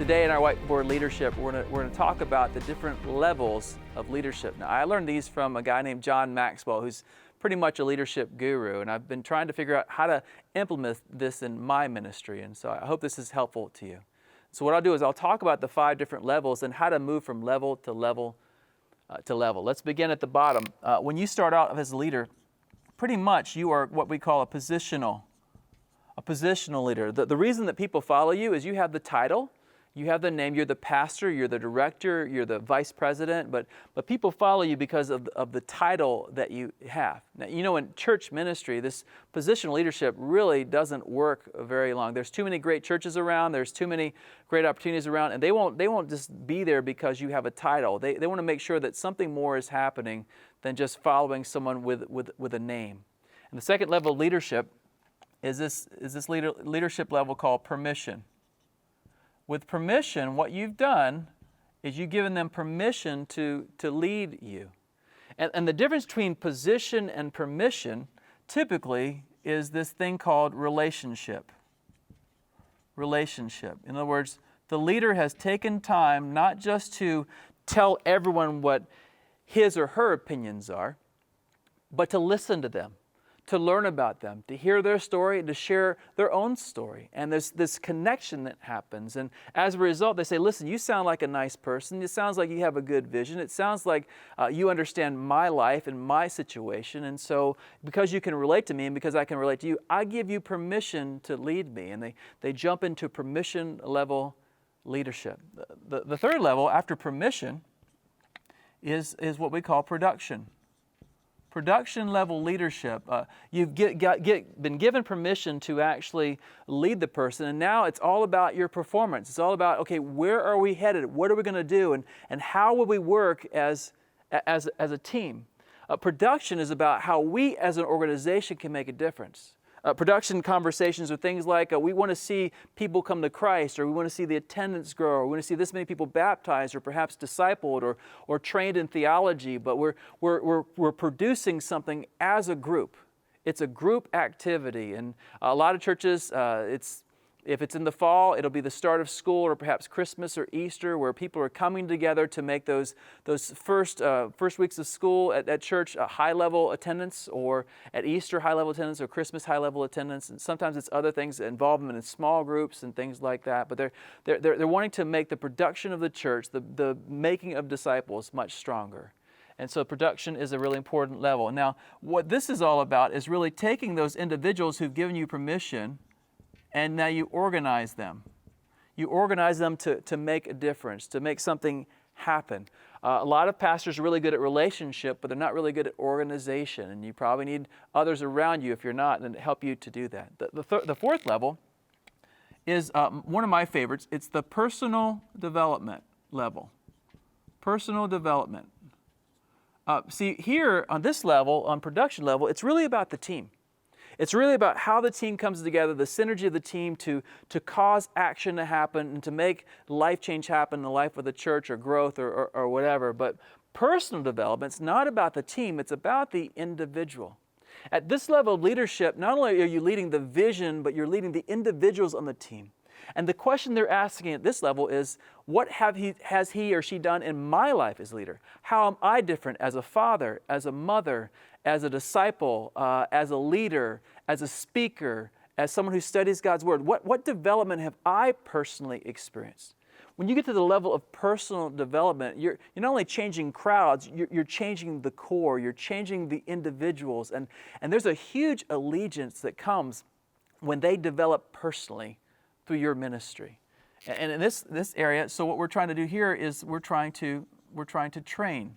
Today in our Whiteboard Leadership, we're going to talk about the different levels of leadership. Now, I learned these from a guy named John Maxwell, who's pretty much a leadership guru, and I've been trying to figure out how to implement this in my ministry, and so I hope this is helpful to you. So what I'll do is I'll talk about the 5 different levels and how to move from level to level to level. Let's begin at the bottom. When you start out as a leader, pretty much you are what we call a positional leader. The reason that people follow you is you have the title, you have the name, you're the pastor, you're the director, you're the vice president, but people follow you because of the title that you have. Now, you know, in church ministry, this positional leadership really doesn't work very long. There's too many great churches around, there's too many great opportunities around, and they won't just be there because you have a title. They want to make sure that something more is happening than just following someone with a name. And the second level of leadership is this leadership level called permission. With permission, what you've done is you've given them permission to lead you. And the difference between position and permission typically is this thing called relationship. Relationship. In other words, the leader has taken time not just to tell everyone what his or her opinions are, but to listen to them, to learn about them, to hear their story, and to share their own story. And there's this connection that happens. And as a result, they say, listen, you sound like a nice person. It sounds like you have a good vision. It sounds like you understand my life and my situation. And so because you can relate to me and because I can relate to you, I give you permission to lead me. And they jump into permission level leadership. The third level after permission is what we call production. Production level leadership. You've been given permission to actually lead the person, and now it's all about your performance. It's all about, okay, where are we headed? What are we going to do? And how will we work as a team? Production is about how we as an organization can make a difference. Production conversations are things like we want to see people come to Christ, or we want to see the attendance grow, or we want to see this many people baptized, or perhaps discipled, or trained in theology. But we're producing something as a group. It's a group activity, and a lot of churches, if it's in the fall, it'll be the start of school, or perhaps Christmas or Easter, where people are coming together to make those first weeks of school at church high-level attendance, or at Easter high-level attendance, or Christmas high-level attendance. And sometimes it's other things, involvement in small groups and things like that. But they're wanting to make the production of the church, the making of disciples, much stronger. And so production is a really important level. Now, what this is all about is really taking those individuals who've given you permission, and now you organize them. You organize them to make a difference, to make something happen. A lot of pastors are really good at relationship, but they're not really good at organization. And you probably need others around you, if you're not, and to help you to do that. The fourth level is one of my favorites. It's the personal development level. Personal development. See, here on this level, on production level, it's really about the team. It's really about how the team comes together, the synergy of the team to cause action to happen and to make life change happen in the life of the church, or growth, or whatever. But personal development's not about the team, it's about the individual. At this level of leadership, not only are you leading the vision, but you're leading the individuals on the team. And the question they're asking at this level is, what has he or she done in my life as leader? How am I different as a father, as a mother, as a disciple, as a leader, as a speaker, as someone who studies God's Word? What development have I personally experienced? When you get to the level of personal development, you're not only changing crowds, you're changing the core, you're changing the individuals. And there's a huge allegiance that comes when they develop personally through your ministry. And in this area, so what we're trying to do here is we're trying to train.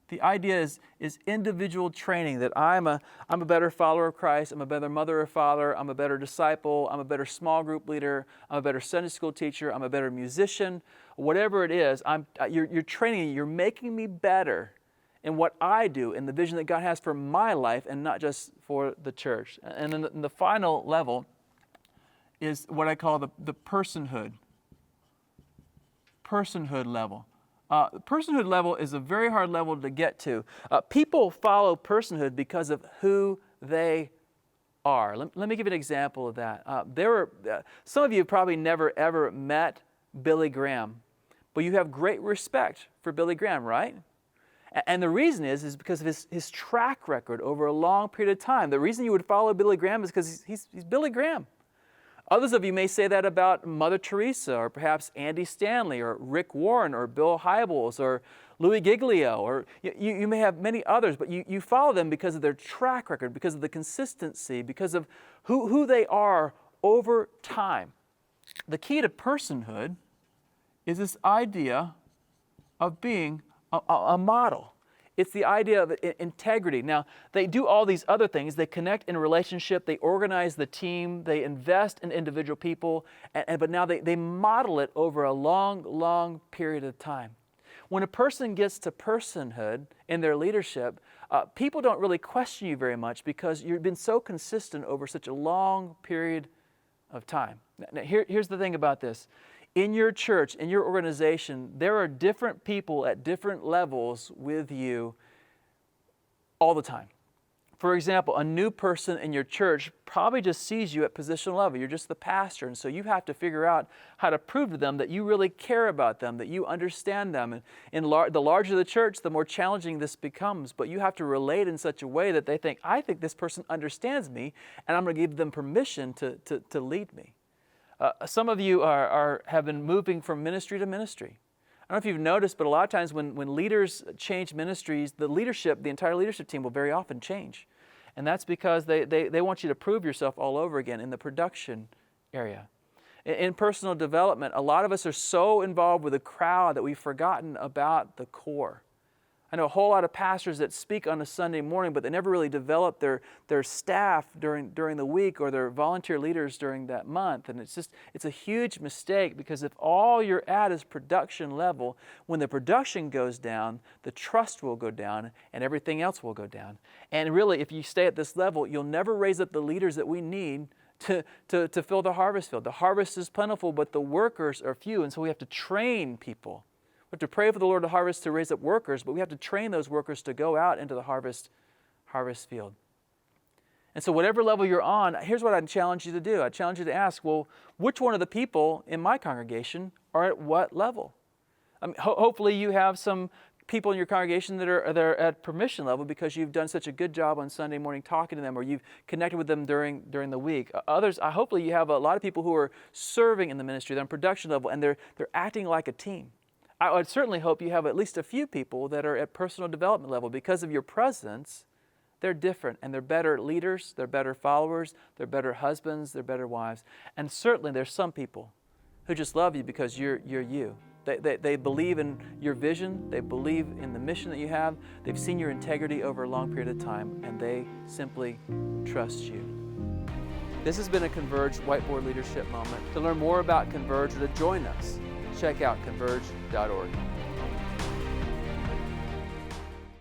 The idea is individual training, that I'm a better follower of Christ, I'm a better mother or father, I'm a better disciple, I'm a better small group leader, I'm a better Sunday school teacher, I'm a better musician, whatever it is, you're training me, you're making me better in what I do, in the vision that God has for my life and not just for the church. And then the final level is what I call the personhood level. Personhood level is a very hard level to get to. People follow personhood because of who they are. Let me give you an example of that. Some of you probably never ever met Billy Graham, but you have great respect for Billy Graham, right? And the reason is because of his track record over a long period of time. The reason you would follow Billy Graham is because he's Billy Graham. Others of you may say that about Mother Teresa, or perhaps Andy Stanley, or Rick Warren, or Bill Hybels, or Louis Giglio, or you may have many others, but you follow them because of their track record, because of the consistency, because of who they are over time. The key to personhood is this idea of being a model. It's the idea of integrity. Now, they do all these other things. They connect in a relationship. They organize the team. They invest in individual people. But now they model it over a long, long period of time. When a person gets to personhood in their leadership, people don't really question you very much because you've been so consistent over such a long period of time. Now, here's the thing about this. In your church, in your organization, there are different people at different levels with you all the time. For example, a new person in your church probably just sees you at positional level. You're just the pastor, and so you have to figure out how to prove to them that you really care about them, that you understand them. And the larger the church, the more challenging this becomes. But you have to relate in such a way that they think, I think this person understands me, and I'm going to give them permission to lead me. Some of you have been moving from ministry to ministry. I don't know if you've noticed, but a lot of times when leaders change ministries, the entire leadership team will very often change. And that's because they want you to prove yourself all over again in the production area. In personal development, a lot of us are so involved with the crowd that we've forgotten about the core. I know a whole lot of pastors that speak on a Sunday morning, but they never really develop their staff during the week or their volunteer leaders during that month. And it's a huge mistake, because if all you're at is production level, when the production goes down, the trust will go down and everything else will go down. And really, if you stay at this level, you'll never raise up the leaders that we need to fill the harvest field. The harvest is plentiful, but the workers are few, and so we have to train people. We have to pray for the Lord to harvest, to raise up workers, but we have to train those workers to go out into the harvest field. And so whatever level you're on, here's what I'd challenge you to do. I'd challenge you to ask, well, which one of the people in my congregation are at what level? Hopefully you have some people in your congregation that are at permission level because you've done such a good job on Sunday morning talking to them, or you've connected with them during the week. Others, hopefully you have a lot of people who are serving in the ministry. They're on production level, and they're acting like a team. I would certainly hope you have at least a few people that are at personal development level. Because of your presence, they're different, and they're better leaders, they're better followers, they're better husbands, they're better wives. And certainly there's some people who just love you because you're you. They believe in your vision, they believe in the mission that you have, they've seen your integrity over a long period of time, and they simply trust you. This has been a Converge Whiteboard Leadership Moment. To learn more about Converge or to join us, check out converge.org.